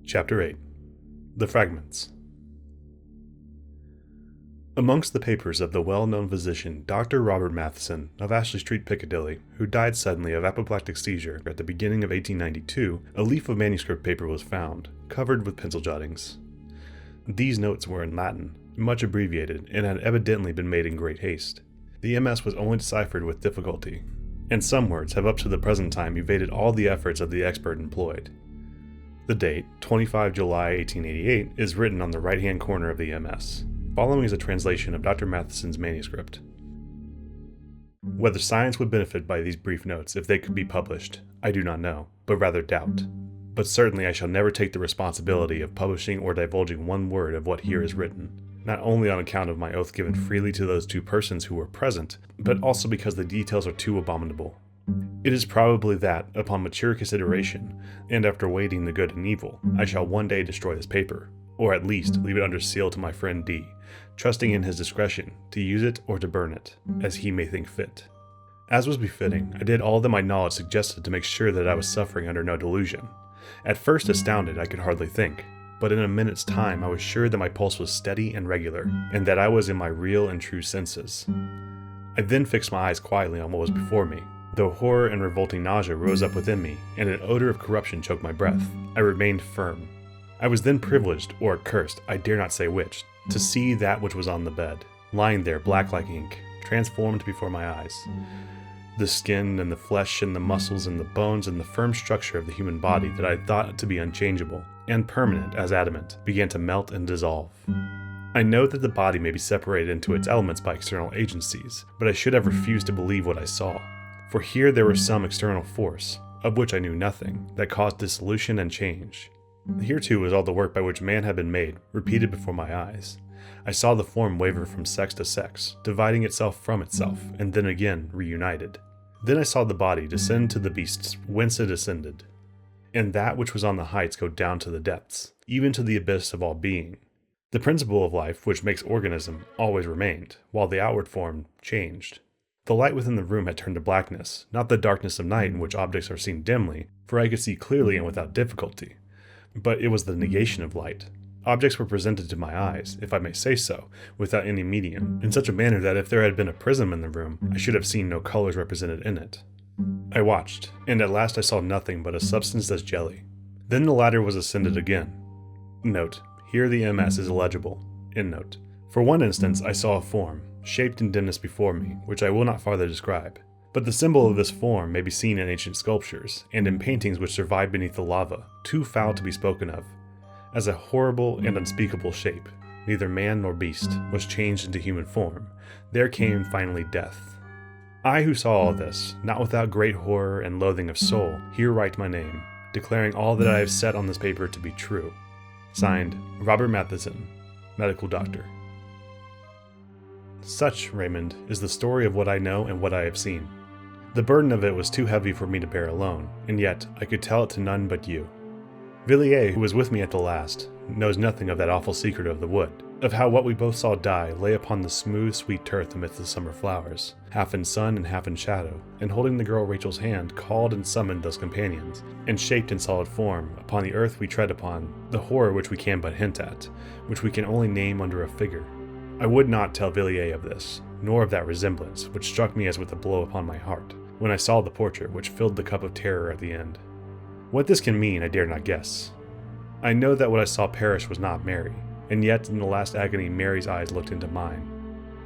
Chapter 8. The Fragments. Amongst the papers of the well-known physician Dr. Robert Matheson of Ashley Street, Piccadilly, who died suddenly of apoplectic seizure at the beginning of 1892, a leaf of manuscript paper was found, covered with pencil jottings. These notes were in Latin, much abbreviated, and had evidently been made in great haste. The MS was only deciphered with difficulty, and some words have up to the present time evaded all the efforts of the expert employed. The date, 25 July 1888, is written on the right-hand corner of the MS. Following is a translation of Dr. Matheson's manuscript. Whether science would benefit by these brief notes if they could be published, I do not know, but rather doubt. But certainly I shall never take the responsibility of publishing or divulging one word of what here is written, not only on account of my oath given freely to those two persons who were present, but also because the details are too abominable. It is probably that, upon mature consideration, and after weighing the good and evil, I shall one day destroy this paper, or at least leave it under seal to my friend D, trusting in his discretion to use it or to burn it, as he may think fit. As was befitting, I did all that my knowledge suggested to make sure that I was suffering under no delusion. At first astounded, I could hardly think, but in a minute's time I was sure that my pulse was steady and regular, and that I was in my real and true senses. I then fixed my eyes quietly on what was before me. Though horror and revolting nausea rose up within me, and an odor of corruption choked my breath, I remained firm. I was then privileged, or cursed, I dare not say which, to see that which was on the bed, lying there black like ink, transformed before my eyes. The skin and the flesh and the muscles and the bones and the firm structure of the human body that I thought to be unchangeable and permanent as adamant began to melt and dissolve. I know that the body may be separated into its elements by external agencies, but I should have refused to believe what I saw. For here there was some external force, of which I knew nothing, that caused dissolution and change. Here too was all the work by which man had been made, repeated before my eyes. I saw the form waver from sex to sex, dividing itself from itself, and then again reunited. Then I saw the body descend to the beasts whence it ascended, and that which was on the heights go down to the depths, even to the abyss of all being. The principle of life which makes organism always remained, while the outward form changed. The light within the room had turned to blackness, not the darkness of night in which objects are seen dimly, for I could see clearly and without difficulty. But it was the negation of light. Objects were presented to my eyes, if I may say so, without any medium, in such a manner that if there had been a prism in the room, I should have seen no colors represented in it. I watched, and at last I saw nothing but a substance as jelly. Then the ladder was ascended again. Note, here the MS is illegible. Endnote. For one instance I saw a form, shaped in dimness before me, which I will not farther describe. But the symbol of this form may be seen in ancient sculptures, and in paintings which survive beneath the lava, too foul to be spoken of. As a horrible and unspeakable shape, neither man nor beast, was changed into human form, there came finally death. I who saw all this, not without great horror and loathing of soul, here write my name, declaring all that I have set on this paper to be true. Signed, Robert Matheson, Medical Doctor. Such, Raymond, is the story of what I know and what I have seen. The burden of it was too heavy for me to bear alone, and yet I could tell it to none but you. Villiers, who was with me at the last, knows nothing of that awful secret of the wood, of how what we both saw die lay upon the smooth, sweet turf amidst the summer flowers, half in sun and half in shadow, and holding the girl Rachel's hand, called and summoned those companions, and shaped in solid form, upon the earth we tread upon, the horror which we can but hint at, which we can only name under a figure. I would not tell Villiers of this, nor of that resemblance, which struck me as with a blow upon my heart, when I saw the portrait which filled the cup of terror at the end. What this can mean I dare not guess. I know that what I saw perish was not Mary, and yet in the last agony Mary's eyes looked into mine.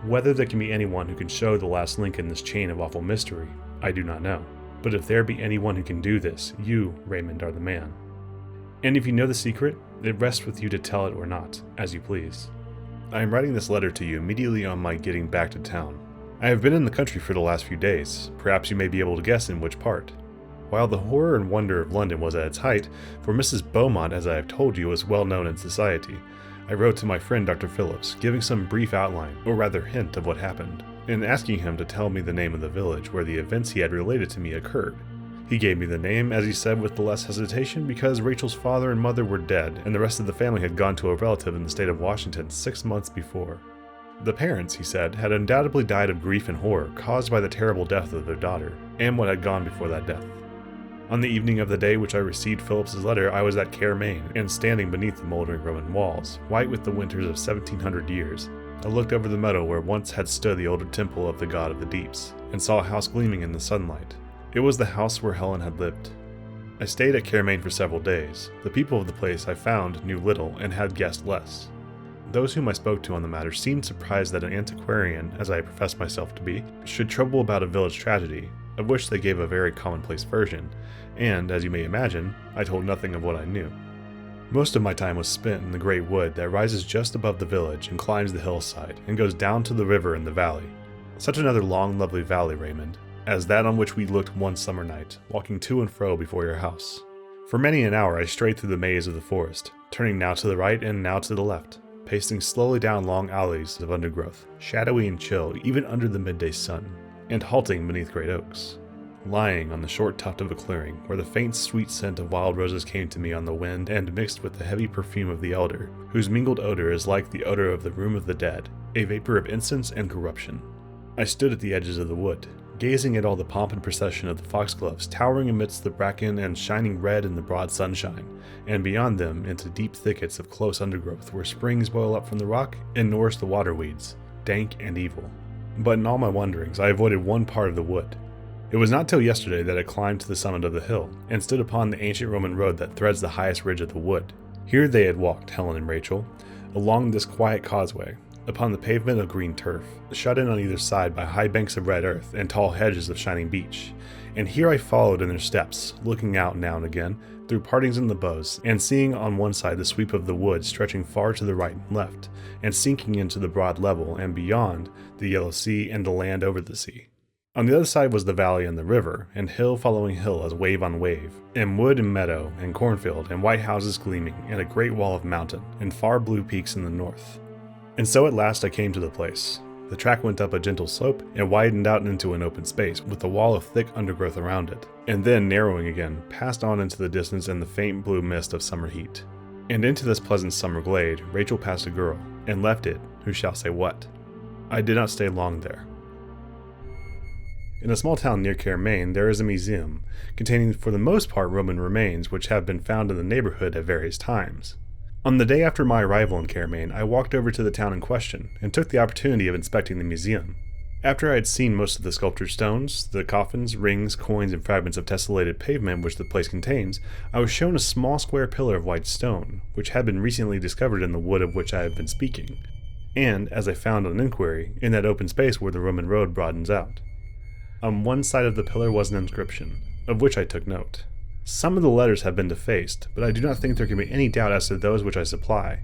Whether there can be anyone who can show the last link in this chain of awful mystery, I do not know. But if there be anyone who can do this, you, Raymond, are the man. And if you know the secret, it rests with you to tell it or not, as you please. I am writing this letter to you immediately on my getting back to town. I have been in the country for the last few days. Perhaps you may be able to guess in which part. While the horror and wonder of London was at its height, for Mrs. Beaumont, as I have told you, was well known in society, I wrote to my friend Dr. Phillips, giving some brief outline, or rather hint of what happened, and asking him to tell me the name of the village where the events he had related to me occurred. He gave me the name, as he said with the less hesitation, because Rachel's father and mother were dead, and the rest of the family had gone to a relative in the state of Washington 6 months before. The parents, he said, had undoubtedly died of grief and horror caused by the terrible death of their daughter, and what had gone before that death. On the evening of the day which I received Phillips's letter, I was at Maine, and standing beneath the moldering Roman walls, white with the winters of 1700 years, I looked over the meadow where once had stood the old temple of the god of the deeps, and saw a house gleaming in the sunlight. It was the house where Helen had lived. I stayed at Maine for several days. The people of the place I found knew little and had guessed less. Those whom I spoke to on the matter seemed surprised that an antiquarian, as I professed myself to be, should trouble about a village tragedy, of which they gave a very commonplace version, and, as you may imagine, I told nothing of what I knew. Most of my time was spent in the great wood that rises just above the village and climbs the hillside, and goes down to the river in the valley. Such another long, lovely valley, Raymond, as that on which we looked one summer night, walking to and fro before your house. For many an hour I strayed through the maze of the forest, turning now to the right and now to the left, pacing slowly down long alleys of undergrowth, shadowy and chill even under the midday sun, and halting beneath great oaks. Lying on the short tuft of a clearing, where the faint sweet scent of wild roses came to me on the wind and mixed with the heavy perfume of the elder, whose mingled odor is like the odor of the room of the dead, a vapor of incense and corruption. I stood at the edges of the wood, gazing at all the pomp and procession of the foxgloves towering amidst the bracken and shining red in the broad sunshine, and beyond them into deep thickets of close undergrowth where springs boil up from the rock and nourish the water weeds, dank and evil. But in all my wanderings I avoided one part of the wood. It was not till yesterday that I climbed to the summit of the hill, and stood upon the ancient Roman road that threads the highest ridge of the wood. Here they had walked, Helen and Rachel, along this quiet causeway, upon the pavement of green turf, shut in on either side by high banks of red earth and tall hedges of shining beech. And here I followed in their steps, looking out now and again, through partings in the boughs, and seeing on one side the sweep of the wood stretching far to the right and left, and sinking into the broad level, and beyond, the yellow sea and the land over the sea. On the other side was the valley and the river, and hill following hill as wave on wave, and wood and meadow, and cornfield, and white houses gleaming, and a great wall of mountain, and far blue peaks in the north. And so at last I came to the place. The track went up a gentle slope, and widened out into an open space, with a wall of thick undergrowth around it, and then, narrowing again, passed on into the distance in the faint blue mist of summer heat. And into this pleasant summer glade, Rachel passed a girl, and left it, who shall say what? I did not stay long there. In a small town near Maine, there is a museum, containing for the most part Roman remains which have been found in the neighborhood at various times. On the day after my arrival in Maine, I walked over to the town in question, and took the opportunity of inspecting the museum. After I had seen most of the sculptured stones, the coffins, rings, coins, and fragments of tessellated pavement which the place contains, I was shown a small square pillar of white stone, which had been recently discovered in the wood of which I have been speaking, and, as I found on inquiry, in that open space where the Roman road broadens out. On one side of the pillar was an inscription, of which I took note. Some of the letters have been defaced, but I do not think there can be any doubt as to those which I supply.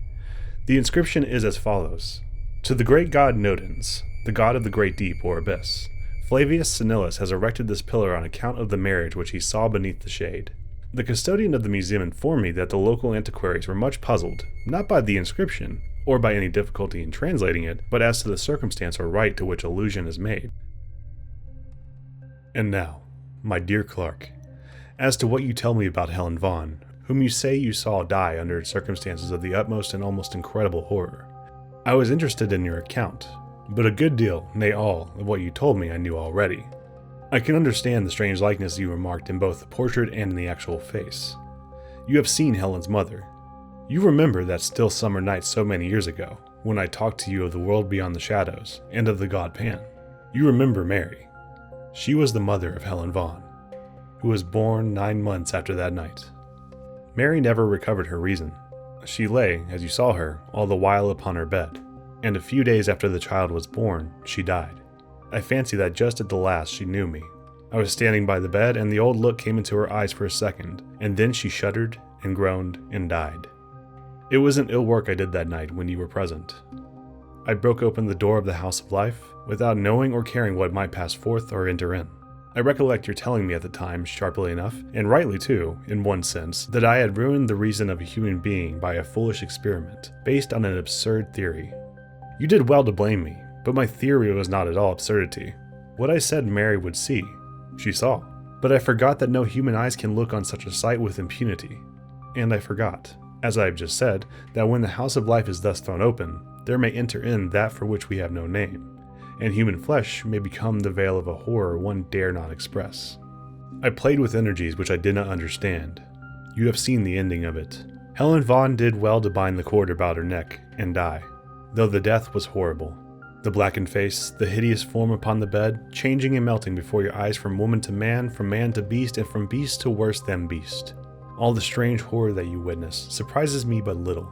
The inscription is as follows: To the great god Nodens, the god of the great deep or abyss, Flavius Senilus has erected this pillar on account of the marriage which he saw beneath the shade. The custodian of the museum informed me that the local antiquaries were much puzzled, not by the inscription, or by any difficulty in translating it, but as to the circumstance or rite to which allusion is made. And now, my dear Clark, as to what you tell me about Helen Vaughan, whom you say you saw die under circumstances of the utmost and almost incredible horror. I was interested in your account, but a good deal, nay all, of what you told me I knew already. I can understand the strange likeness you remarked in both the portrait and in the actual face. You have seen Helen's mother. You remember that still summer night so many years ago, when I talked to you of the world beyond the shadows, and of the god Pan. You remember Mary. She was the mother of Helen Vaughan, who was born 9 months after that night. Mary never recovered her reason. She lay, as you saw her, all the while upon her bed, and a few days after the child was born, she died. I fancy that just at the last she knew me. I was standing by the bed, and the old look came into her eyes for a second, and then she shuddered and groaned and died. It was an ill work I did that night when you were present. I broke open the door of the house of life, without knowing or caring what might pass forth or enter in. I recollect your telling me at the time, sharply enough, and rightly too, in one sense, that I had ruined the reason of a human being by a foolish experiment, based on an absurd theory. You did well to blame me, but my theory was not at all absurdity. What I said Mary would see, she saw. But I forgot that no human eyes can look on such a sight with impunity. And I forgot, as I have just said, that when the house of life is thus thrown open, there may enter in that for which we have no name, and human flesh may become the veil of a horror one dare not express. I played with energies which I did not understand. You have seen the ending of it. Helen V did well to bind the cord about her neck and die, though the death was horrible. The blackened face, the hideous form upon the bed, changing and melting before your eyes from woman to man to beast, and from beast to worse than beast. All the strange horror that you witness surprises me but little.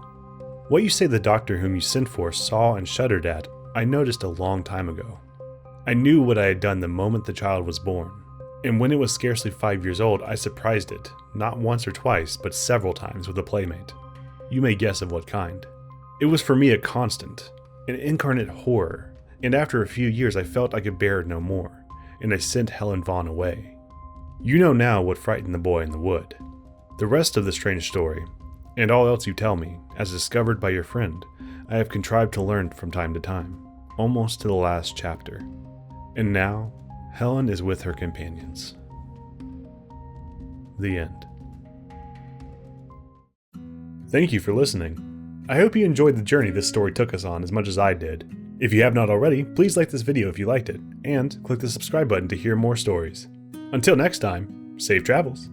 What you say the doctor whom you sent for saw and shuddered at, I noticed a long time ago. I knew what I had done the moment the child was born, and when it was scarcely 5 years old, I surprised it, not once or twice, but several times with a playmate. You may guess of what kind. It was for me a constant, an incarnate horror, and after a few years I felt I could bear it no more, and I sent Helen V away. You know now what frightened the boy in the wood. The rest of the strange story, and all else you tell me, as discovered by your friend, I have contrived to learn from time to time, almost to the last chapter. And now, Helen is with her companions. The end. Thank you for listening. I hope you enjoyed the journey this story took us on as much as I did. If you have not already, please like this video if you liked it, and click the subscribe button to hear more stories. Until next time, safe travels!